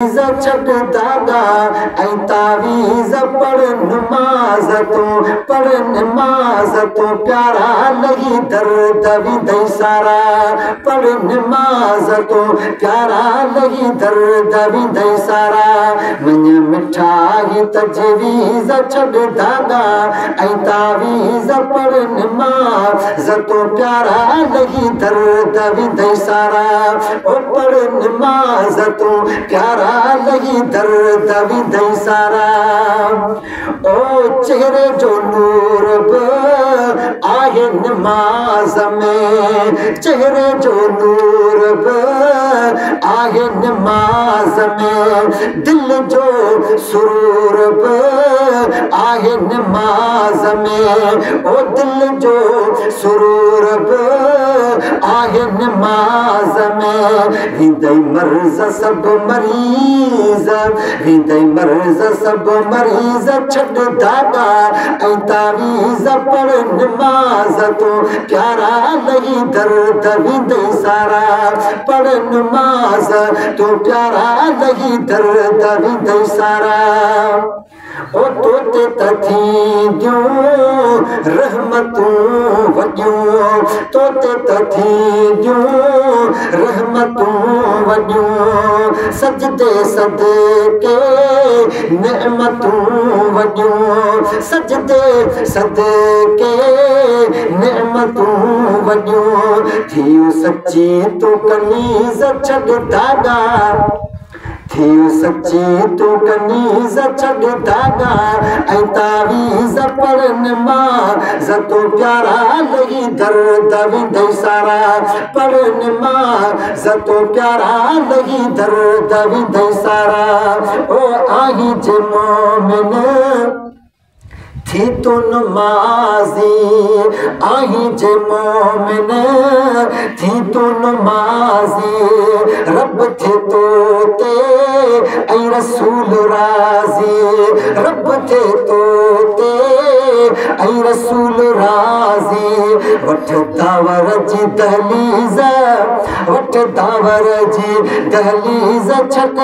छड़ दादा ऐं तावीज़ पढ़ नमाज़ तो प्यारा लगी दर्द विदई सारा पढ़ नमाज़ तो प्यारा लगी दर्द विदई सारा मन मिठाई तजवीज़ छड़ दादा ऐं तावीज़ पढ़ नमाज़ तो प्यारा लगी दर्द विदई सारा ओ पढ़ नमाज़ तो प्यारा लगी दर्द विदई सारा ओ चेहरे जो नूर आहे नमाज में चेहरे जो नूर आहे नमाज में दिल जो सुरूर आहे नमाज में ओ दिल जो सुरूर आहे नमाज में विदई मर्ज सब मरीज विदई मर्ज सब मरीज छड़ दादा ऐं तावीज़ पढ़ नमाज़ तो प्यारा लगी दर्द विदई सारा पढ़ नमाज़ तो प्यारा लगी दर्द विदई सारा ओ तोते तथी दियो रहमतूं वॾियूं तोते तथी दियो रहमतूं वॾियूं सजदे सदके नेमतूं वॾियूं सजदे सदके नेमतूं वॾियूं थियूं सच्ची तूं कनीज़ छड़ दादा थियूं सच्ची तूं कनीज़ छड़ दादा ऐं तावीज़ पढ़ नमाज़ तो प्यारा लगी दर्द विदई सारा पढ़ नमाज़ तो प्यारा लगी दर्द विदई सारा ओ आही जे मोमिन थी तो नमाज़ी आही जे मोमिन थी तो नमाज़ी रब थे तो ते ऐं रसूल राज़ी रब थे तो ते ऐं रसूल राज़ी वठ दावर जी दहलीज़ वठ दावर जी दहलीज़ छड़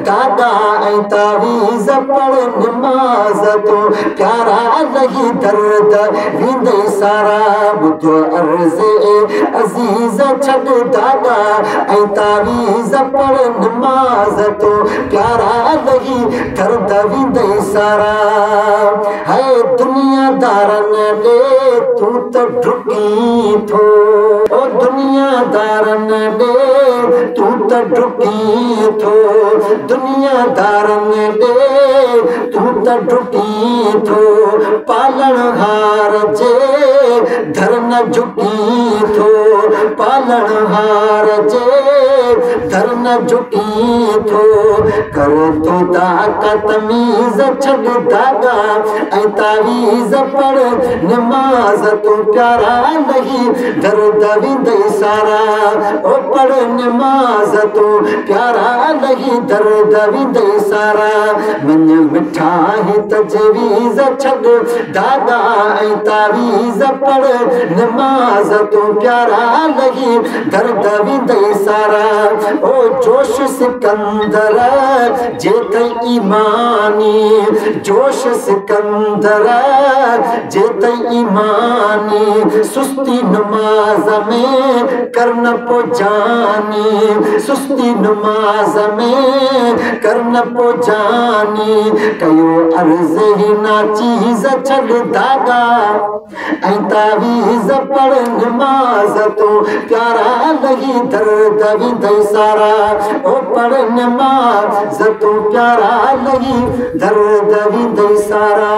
दादा ऐं तावीज़ पढ़ नमाज़ तो प्यारा लगी दर्द विदई सारा बुद्धो अर्ज़े अज़ीज़ छड़ दादा ऐं तावीज़ पढ़ नमाज़ तो प्यारा लगी दर्द विदई सारा है दुनियादारन ॾे तूं त डुकी थो ओ दुनियादारन ॾे तूं त डुकी थो दुनियादारन ॾे तूं त डुकी थो पालणहार जे दर न झुकी थो पालणहार जे दर न झुकी थो कर तो दाका तमीज़ छड़ दादा ऐं तावीज़ पढ़ नमाज़ तो प्यारा लगी दर्द विदई सारा ओ पढ़ नमाज़ तो प्यारा लगी दर्द विदई सारा मन मिठाई तजवीज़ छड़ दादा ऐं तावीज़ पढ़ नमाज़ तो प्यारा लगी दर्द विदई सारा ओ जोश सिकंदर जेतई ईमानी जोश सिकंदर जेतई ईमानी सुस्ती नमाज में करन पो जानी सुस्ती नमाज में करन पो जानी कयो अर्ज़ ही ना चीज़ छड़ दादा ऐं तावीज़ पढ़ नमाज़ तो प्यारा लगी दर्द विदई सारा ओ पढ़ नमाज़ तो प्यारा लगी दर्द विदई सारा।